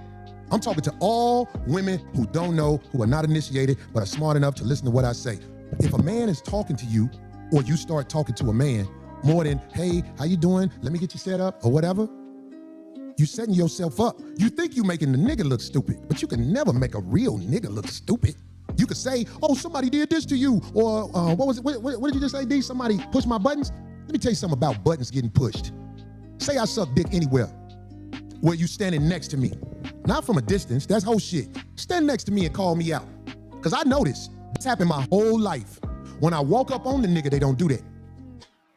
I'm talking to all women who don't know, who are not initiated, but are smart enough to listen to what I say. If a man is talking to you, or you start talking to a man more than, hey, how you doing? Let me get you set up, or whatever, you setting yourself up. You think you making the nigga look stupid, but you can never make a real nigga look stupid. You could say, oh, somebody did this to you, or what was it? What did you just say, D? Somebody pushed my buttons? Let me tell you something about buttons getting pushed. Say I suck dick anywhere where you standing next to me. Not from a distance, that's whole shit. Stand next to me and call me out. Because I noticed, this happened my whole life. When I walk up on the nigga, they don't do that.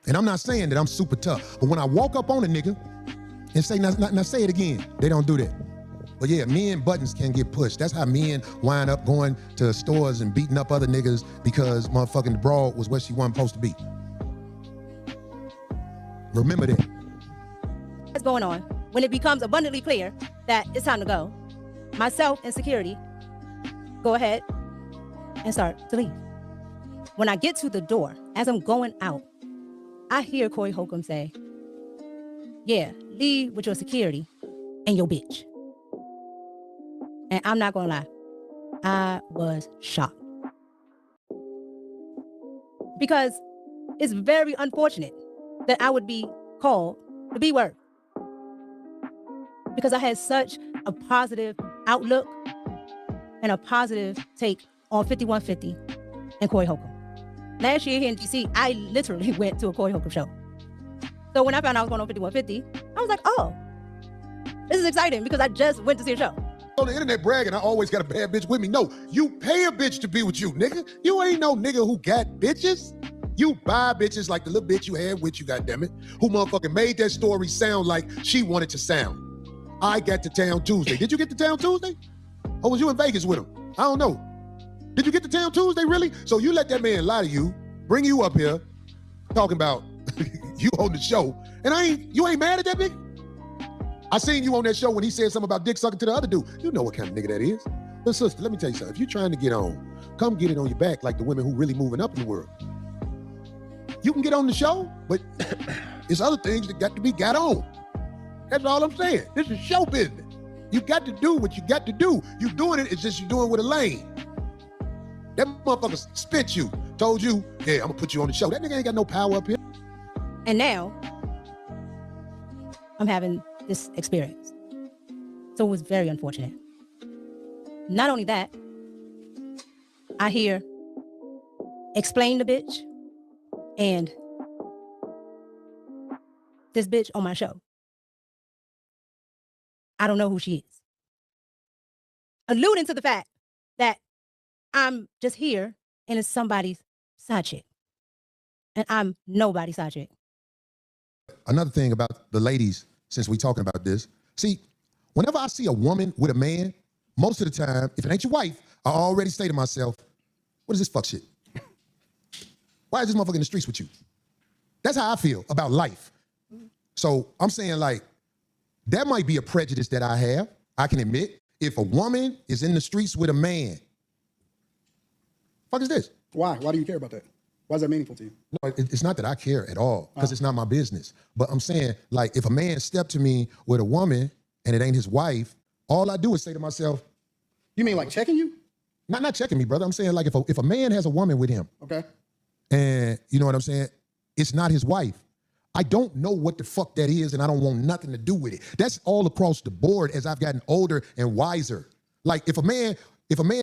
And I'm not saying that I'm super tough, but when I walk up on a nigga and say, now say it again, they don't do that. But yeah, men buttons can get pushed. That's how men wind up going to stores and beating up other niggas because motherfucking broad was what she wasn't supposed to be. Remember that. What's going on? When it becomes abundantly clear that it's time to go, myself and security go ahead and start to leave. When I get to the door, as I'm going out, I hear Corey Holcomb say, yeah, leave with your security and your bitch. And I'm not gonna lie, I was shocked. Because it's very unfortunate that I would be called the B word. Because I had such a positive outlook and a positive take on 5150 and Corey Holcomb. Last year here in DC, I literally went to a Corey Holcomb show. So when I found out I was going on 5150, I was like, oh, this is exciting because I just went to see a show. On the internet bragging, I always got a bad bitch with me. No, you pay a bitch to be with you, nigga. You ain't no nigga who got bitches. You buy bitches like the little bitch you had with you, goddammit, who motherfucking made that story sound like she wanted to sound. I got to town Tuesday. Did you get to town Tuesday? Or was you in Vegas with him? I don't know. Did you get to town Tuesday, really? So you let that man lie to you, bring you up here, talking about you on the show, and you ain't mad at that nigga? I seen you on that show when he said something about dick sucking to the other dude. You know what kind of nigga that is. But sister, let me tell you something. If you're trying to get on, come get it on your back like the women who really moving up in the world. You can get on the show, but there's other things that got to be got on. That's all I'm saying. This is show business. You got to do what you got to do. You doing it, it's just you doing it with a lane. That motherfucker spit you, told you, yeah, I'm gonna put you on the show. That nigga ain't got no power up here. And now I'm having this experience. So it was very unfortunate. Not only that, I hear explain the bitch and this bitch on my show. I don't know who she is. Alluding to the fact that I'm just here and it's somebody's side chick. And I'm nobody's side chick. Another thing about the ladies, since we talking about this, see, whenever I see a woman with a man, most of the time, if it ain't your wife, I already say to myself, what is this fuck shit? Why is this motherfucker in the streets with you? That's how I feel about life. So I'm saying, like, that might be a prejudice that I have. I can admit, if a woman is in the streets with a man, fuck is this? Why? Why do you care about that? Why is that meaningful to you? No, it's not that I care at all, because it's not my business. But I'm saying, like, if a man stepped to me with a woman and it ain't his wife, all I do is say to myself, You mean like checking you? not checking me, brother. I'm saying, like, if a man has a woman with him, Okay. and you know what I'm saying, it's not his wife, I don't know what the fuck that is, and I don't want nothing to do with it. That's all across the board as I've gotten older and wiser. Like, if a man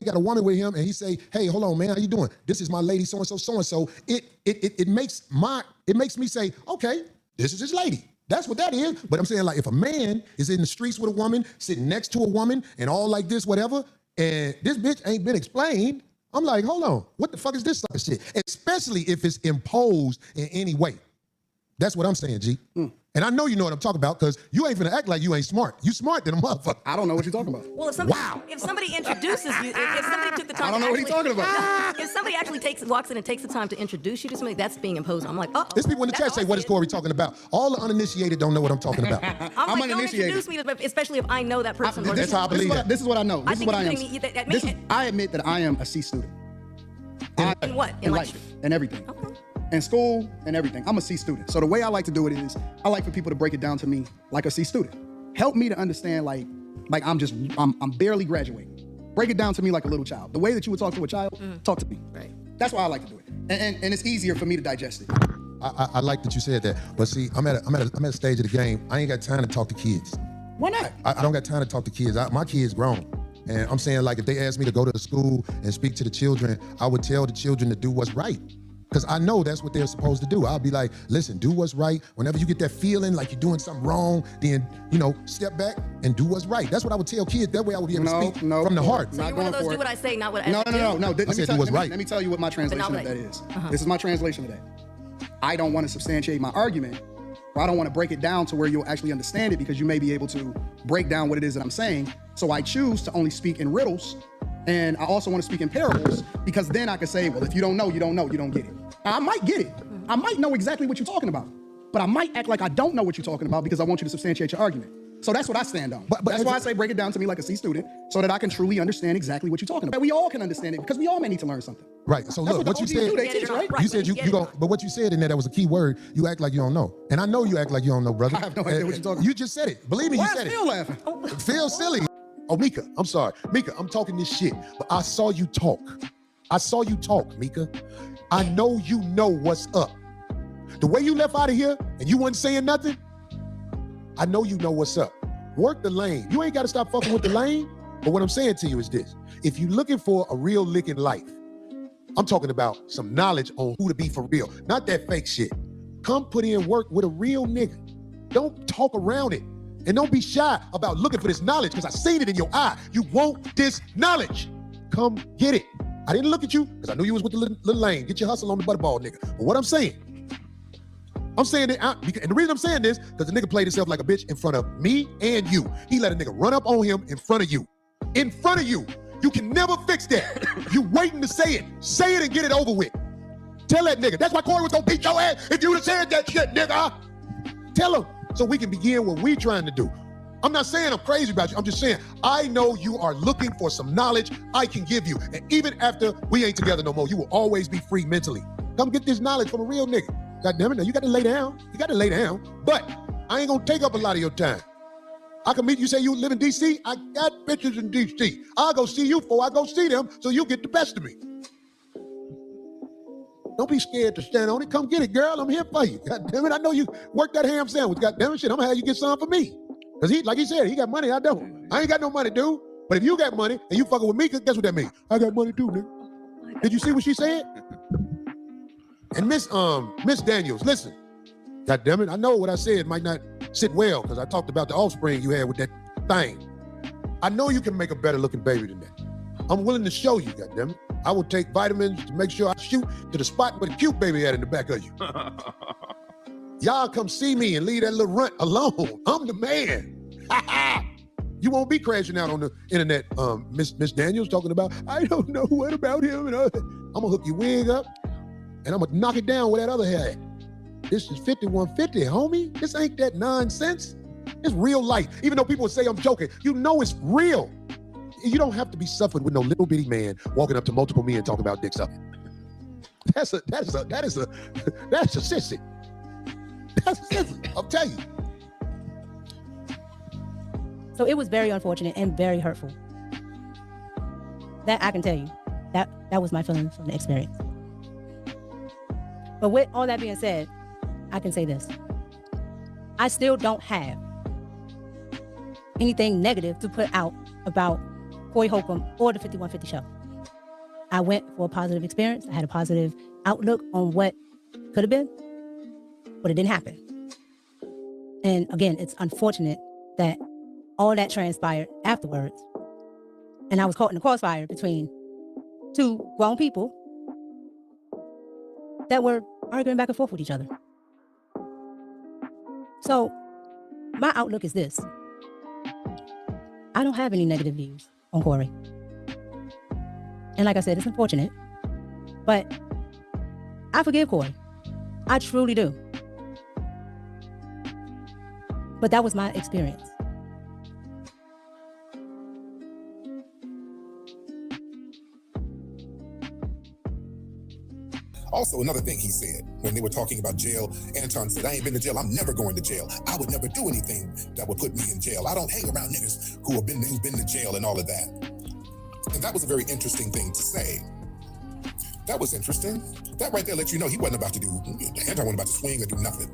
got a woman with him and he say, hey, hold on, man, how you doing? This is my lady, so-and-so, it makes me say, okay, this is his lady. That's what that is. But I'm saying, like, if a man is in the streets with a woman, sitting next to a woman, and all like this, whatever, and this bitch ain't been explained, I'm like, hold on, what the fuck is this type of shit? Especially if it's imposed in any way. That's what I'm saying, G. And I know you know what I'm talking about, because you ain't finna act like you ain't smart. You smart than a motherfucker. I don't know what you're talking about. Well, if somebody introduces you, if somebody took the time, I don't know what he's talking about. If somebody actually walks in and takes the time to introduce you to somebody, that's being imposed. I'm like, oh. There's people in the chat say, what is Corey talking about? All the uninitiated don't know what I'm talking about. I'm like, don't introduce me, especially if I know that person. That's how I believe that. This is what I know. This is what I am. I admit that I am a C student. In what? In life. In everything. Okay. In school and everything. I'm a C student. So the way I like to do it is, I like for people to break it down to me like a C student. Help me to understand like I'm barely graduating. Break it down to me like a little child. The way that you would talk to a child, talk to me. Right. That's why I like to do it. And it's easier for me to digest it. I like that you said that. But see, I'm at a stage of the game. I ain't got time to talk to kids. Why not? I don't got time to talk to kids. My kids grown. And I'm saying, like, if they ask me to go to the school and speak to the children, I would tell the children to do what's right. Because I know that's what they're supposed to do. I'll be like, listen, do what's right. Whenever you get that feeling like you're doing something wrong, then, step back and do what's right. That's what I would tell kids. That way I would be able to speak from the heart. So you're one of those do what I say, not what I do? No. Let me tell you what my translation of that is. This is my translation of that. I don't want to substantiate my argument, or I don't want to break it down to where you'll actually understand it, because you may be able to break down what it is that I'm saying. So I choose to only speak in riddles. And I also want to speak in parables, because then I can say, well, if you don't know, you don't know, you don't get it. I might get it. I might know exactly what you're talking about, but I might act like I don't know what you're talking about, because I want you to substantiate your argument. So that's what I stand on. But that's why I say break it down to me like a C student, so that I can truly understand exactly what you're talking about. We all can understand it, because we all may need to learn something. Right. So look, what you said, they teach, right? You said you don't, but what you said in there, that was a key word. You act like you don't know. And I know you act like you don't know, brother. I have no idea what you're talking about. You just said it. Believe me, you said it. Why is Phil laughing? Phil silly. Oh, Micca, I'm sorry. Micca, I'm talking this shit, but I saw you talk. Micca. I know you know what's up. The way you left out of here and you wasn't saying nothing, I know you know what's up. Work the lane. You ain't got to stop fucking with the lane. But what I'm saying to you is this. If you're looking for a real lick in life, I'm talking about some knowledge on who to be for real, not that fake shit. Come put in work with a real nigga. Don't talk around it. And don't be shy about looking for this knowledge, because I seen it in your eye. You want this knowledge. Come get it. I didn't look at you because I knew you was with the little lane. Get your hustle on the butterball, nigga. But what I'm saying that, and the reason I'm saying this, because the nigga played himself like a bitch in front of me and you. He let a nigga run up on him in front of you. In front of you. You can never fix that. You waiting to say it. Say it and get it over with. Tell that nigga. That's why Corey was gonna beat your ass if you would have said that shit, nigga. Tell him, so we can begin what we trying to do. I'm not saying I'm crazy about you. I'm just saying, I know you are looking for some knowledge I can give you. And even after we ain't together no more, you will always be free mentally. Come get this knowledge from a real nigga. God damn it, now you got to lay down. But I ain't gonna take up a lot of your time. I can meet you, say you live in DC. I got bitches in DC. I'll go see you before I go see them, so you get the best of me. Don't be scared to stand on it. Come get it, girl. I'm here for you. God damn it, I know you work that ham sandwich. God damn it, shit, I'm gonna have you get some for me. Because he, like he said, he got money, I don't. I ain't got no money, dude. But if you got money and you fucking with me, guess what that means? I got money too, nigga. Did you see what she said? And Miss Daniels, listen. God damn it, I know what I said might not sit well because I talked about the offspring you had with that thing. I know you can make a better looking baby than that. I'm willing to show you, God damn it. I will take vitamins to make sure I shoot to the spot where the cute baby had in the back of you. Y'all come see me and leave that little runt alone. I'm the man. You won't be crashing out on the internet, Miss Daniels, talking about, I don't know what about him. I'm gonna hook your wig up and I'm gonna knock it down with that other hair at. This is 5150, homie. This ain't that nonsense. It's real life. Even though people say I'm joking, you know it's real. You don't have to be suffering with no little bitty man walking up to multiple men talking about dick sucking. That's a sissy. That's a sissy. I'll tell you. So it was very unfortunate and very hurtful. That I can tell you. That was my feeling from the experience. But with all that being said, I can say this. I still don't have anything negative to put out about Corey Holcomb or the 5150 show. I went for a positive experience. I had a positive outlook on what could have been, but it didn't happen. And again, it's unfortunate that all that transpired afterwards. And I was caught in the crossfire between two grown people that were arguing back and forth with each other. So my outlook is this. I don't have any negative views on Corey. And like I said, it's unfortunate, but I forgive Corey. I truly do. But that was my experience. Also, another thing he said when they were talking about jail, Anton said, I ain't been to jail. I'm never going to jail. I would never do anything that would put me in jail. I don't hang around niggas who've been to jail and all of that. And that was a very interesting thing to say. That was interesting. That right there let you know he wasn't about to do, Anton wasn't about to swing or do nothing.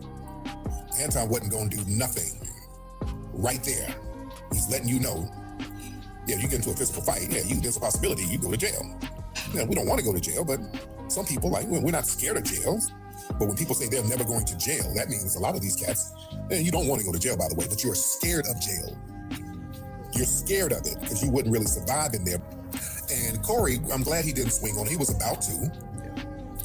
Anton wasn't going to do nothing. Right there. He's letting you know, yeah, you get into a physical fight. Yeah, there's a possibility you go to jail. Yeah, we don't want to go to jail, but some people, like, we're not scared of jail. But when people say they're never going to jail, that means a lot of these cats, you don't want to go to jail, by the way, but you're scared of jail. You're scared of it because you wouldn't really survive in there. And Corey, I'm glad he didn't swing on it. He was about to.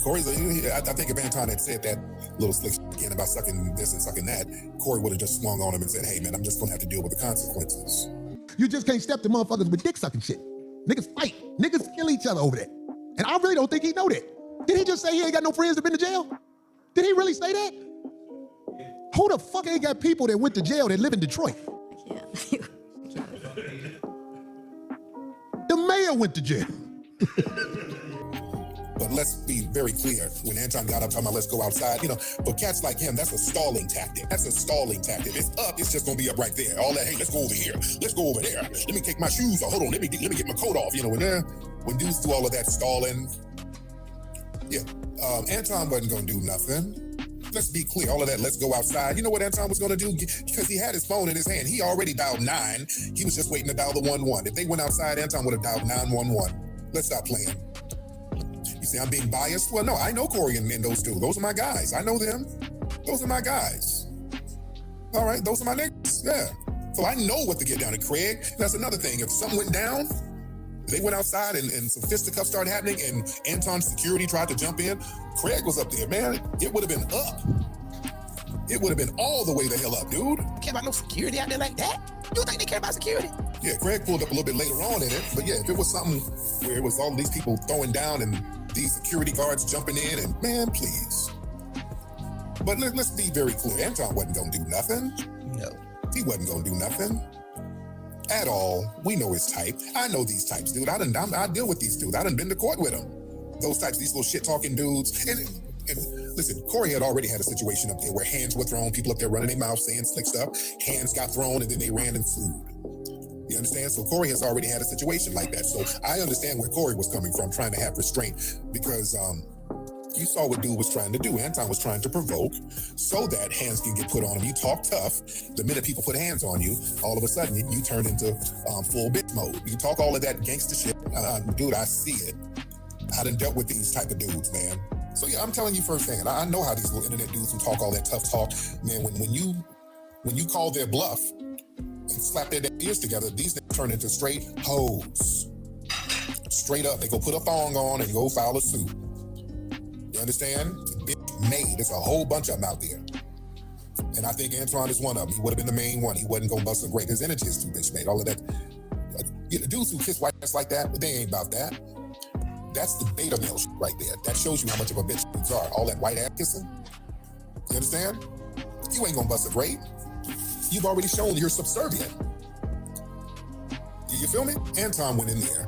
Corey's, I think if Anton had said that little slick again about sucking this and sucking that, Corey would have just swung on him and said, hey, man, I'm just going to have to deal with the consequences. You just can't step to motherfuckers with dick sucking shit. Niggas fight. Niggas kill each other over that. And I really don't think he know that. Did he just say he ain't got no friends that been to jail? Did he really say that? Who the fuck ain't got people that went to jail that live in Detroit? The mayor went to jail. But let's be very clear. When Anton got up talking about let's go outside, for cats like him, that's a stalling tactic. That's a stalling tactic. It's up, it's just gonna be up right there. All that, hey, let's go over here. Let's go over there. Let me take my shoes off. Hold on, let me get my coat off. When dudes do all of that stalling, yeah, Anton wasn't gonna do nothing. Let's be clear, all of that, let's go outside. You know what Anton was gonna do? Because he had his phone in his hand. He already dialed 9. He was just waiting to dial the 11. If they went outside, Anton would have dialed 911. Let's stop playing. You say I'm being biased? Well, no, I know Corey and those two. Those are my guys. I know them. Those are my guys. All right, those are my niggas. Yeah. So I know what to get down to Craig. That's another thing. If something went down, they went outside and some fisticuffs started happening and Anton's security tried to jump in, Craig was up there, man. It would have been up. It would have been all the way the hell up, dude. Care about no security out there like that? You think they care about security? Yeah, Craig pulled up a little bit later on in it. But yeah, if it was something where it was all these people throwing down and these security guards jumping in and, man, please. But let's be very clear. Anton wasn't going to do nothing. No. He wasn't going to do nothing. At all. We know his type. I know these types, dude. I deal with these dudes. I done been to court with them. Those types, these little shit-talking dudes. And listen, Corey had already had a situation up there where hands were thrown, people up there running their mouth saying slick stuff. Hands got thrown and then they ran and flew. You understand? So Corey has already had a situation like that. So I understand where Corey was coming from, trying to have restraint, because you saw what dude was trying to do. Anton was trying to provoke so that hands can get put on him. You talk tough. The minute people put hands on you, all of a sudden you turn into full bitch mode. You talk all of that gangster shit. Dude, I see it. I done dealt with these type of dudes, man. So yeah, I'm telling you firsthand. I know how these little internet dudes who talk all that tough talk, man. When you call their bluff and slap their ears together, these things turn into straight hoes. Straight up, they go put a thong on and go file a suit. You understand? Bitch made. There's a whole bunch of them out there. And I think Antoine is one of them. He would have been the main one. He wasn't gonna bust a great. His energy is too bitch made. All of that. The dudes who kiss white ass like that, they ain't about that. That's the beta male shit right there. That shows you how much of a bitch dudes are. All that white ass kissing. You understand? You ain't gonna bust a great. You've already shown you're subservient. You feel me? Anton went in there.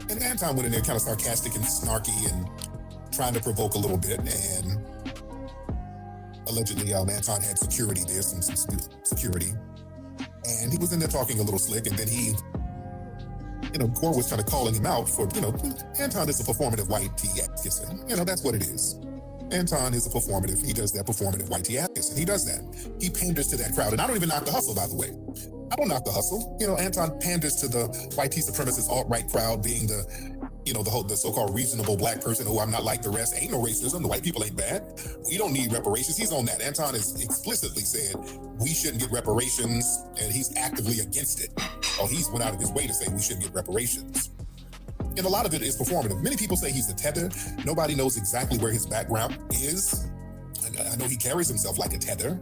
And Anton went in there kind of sarcastic and snarky and trying to provoke a little bit. And allegedly, Anton had security there, some security. And he was in there talking a little slick. And then he, Corey was kind of calling him out for, Anton is a performative white tea ass kisser. That's what it is. Anton is a performative. He does that performative white tea ass kissing. He does that. He panders to that crowd. And I don't even knock the hustle, by the way. I don't knock the hustle. Anton panders to the white tea supremacist alt-right crowd, being the so-called reasonable black person. Oh, I'm not like the rest. Ain't no racism. The white people ain't bad. We don't need reparations. He's on that. Anton has explicitly said we shouldn't get reparations, and he's actively against it. Oh, he's went out of his way to say we shouldn't get reparations. And a lot of it is performative. Many people say he's the tether. Nobody knows exactly where his background is. I know he carries himself like a tether.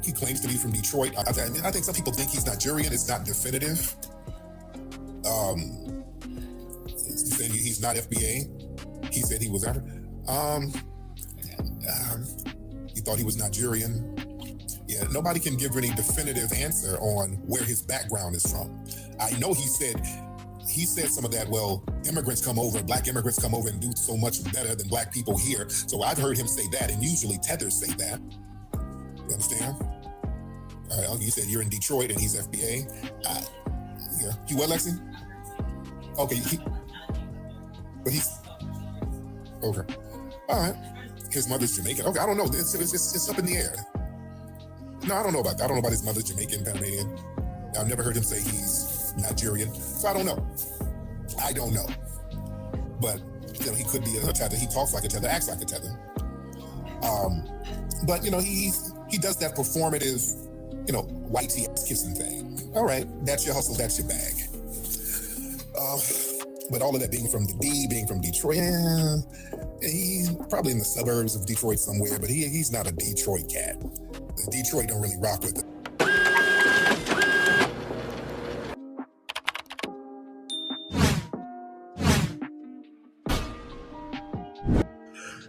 He claims to be from Detroit. I think some people think he's Nigerian. It's not definitive. He said he's not FBA. He said he was African. He thought he was Nigerian. Yeah, nobody can give any definitive answer on where his background is from. I know he said some of that, well, black immigrants come over and do so much better than black people here. So I've heard him say that, and usually tethers say that. You understand? All right, you said you're in Detroit and he's FBA. Yeah. You what, Lexi? Okay, but he's okay. All right. His mother's Jamaican. Okay, I don't know. It's up in the air. No, I don't know about that. I don't know about his mother's Jamaican, Panamanian. I've never heard him say he's Nigerian, so I don't know. But he could be a tether. He talks like a tether, acts like a tether. But he does that performative, white tea kissing thing. All right, that's your hustle, that's your bag. But all of that being from the D, being from Detroit, he's probably in the suburbs of Detroit somewhere, but he's not a Detroit cat. Detroit don't really rock with it.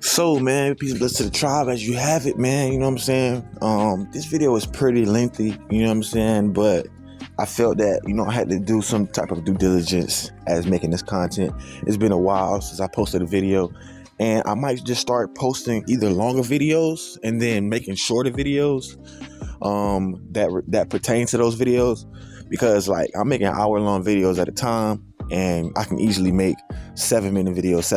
So, man, peace and blessings to the tribe as you have it, man. You know what I'm saying? This video is pretty lengthy, you know what I'm saying? But I felt that, I had to do some type of due diligence as making this content. It's been a while since I posted a video, and I might just start posting either longer videos and then making shorter videos that pertain to those videos, because I'm making hour-long videos at a time, and I can easily make 7-minute videos,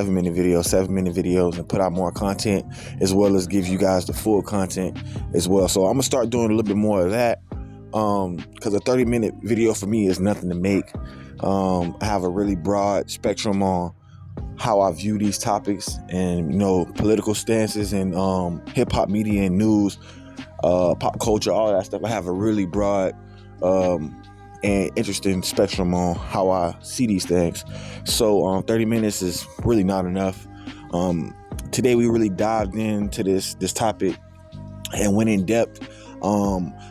and put out more content, as well as give you guys the full content as well. So I'm gonna start doing a little bit more of that, because a 30-minute video for me is nothing to make. I have a really broad spectrum on how I view these topics, and political stances, and hip-hop media and news, pop culture, all that stuff. I have a really broad and interesting spectrum on how I see these things. So 30 minutes is really not enough. Today we really dived into this topic and went in depth,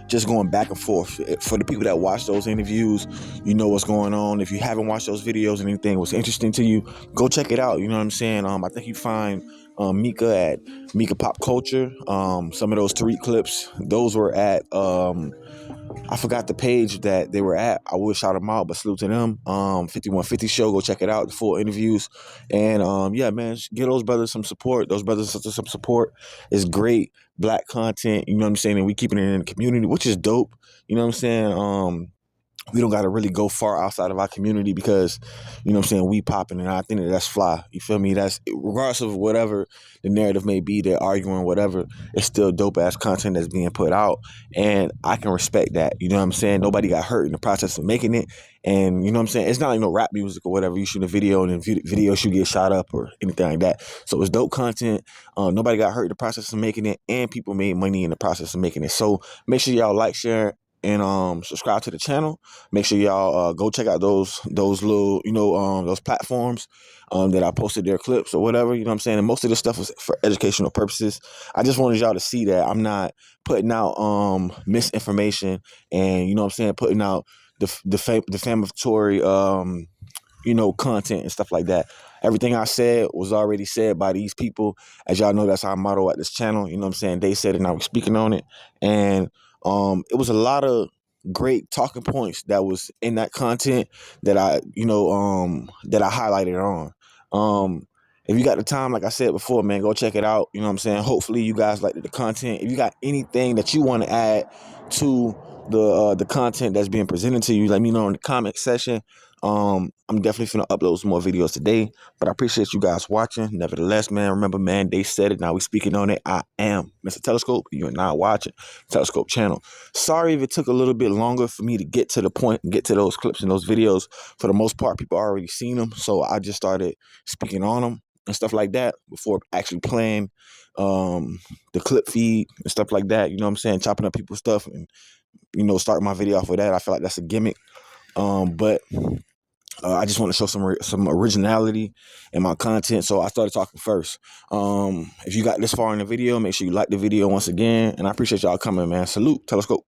just going back and forth. For the people that watch those interviews, you know what's going on. If you haven't watched those videos and anything was interesting to you, go check it out. You know what I'm saying? I think you find Micca at Micca Pop Culture. Some of those tweet clips, those were at I forgot the page that they were at. I will shout them out, but salute to them. 5150 Show, go check it out, the full interviews. And yeah, man, give those brothers some support. Those brothers some support. It's great black content, you know what I'm saying? And we keeping it in the community, which is dope. You know what I'm saying? we don't got to really go far outside of our community because, you know what I'm saying, we popping, and I think that's fly. You feel me? That's regardless of whatever the narrative may be, they're arguing, whatever, it's still dope ass content that's being put out. And I can respect that. You know what I'm saying? Nobody got hurt in the process of making it. And you know what I'm saying? It's not like no rap music or whatever. You shoot a video and then video should get shot up or anything like that. So it's dope content. Nobody got hurt in the process of making it, and people made money in the process of making it. So make sure y'all like, share, and subscribe to the channel. Make sure y'all go check out those little, those platforms that I posted their clips or whatever, you know what I'm saying? And most of this stuff was for educational purposes. I just wanted y'all to see that I'm not putting out misinformation and, you know what I'm saying, putting out defamatory content and stuff like that. Everything I said was already said by these people. As y'all know, that's our motto at this channel. You know what I'm saying? They said it and I was speaking on it. And it was a lot of great talking points that was in that content that I highlighted on. If you got the time, like I said before, man, go check it out. You know what I'm saying? Hopefully you guys liked the content. If you got anything that you want to add to the content that's being presented to you, let me know in the comment section. I'm definitely finna upload some more videos today, but I appreciate you guys watching. Nevertheless, man, remember, man, they said it. Now we speaking on it. I am Mr. Telescope. You are now watching Telescope channel. Sorry if it took a little bit longer for me to get to the point and get to those clips and those videos. For the most part, people already seen them, so I just started speaking on them and stuff like that before actually playing the clip feed and stuff like that. You know what I'm saying? Chopping up people's stuff and, starting my video off with that. I feel like that's a gimmick. But I just want to show some originality in my content, so I started talking first. If you got this far in the video, make sure you like the video once again, and I appreciate y'all coming, man. Salute, Telescope.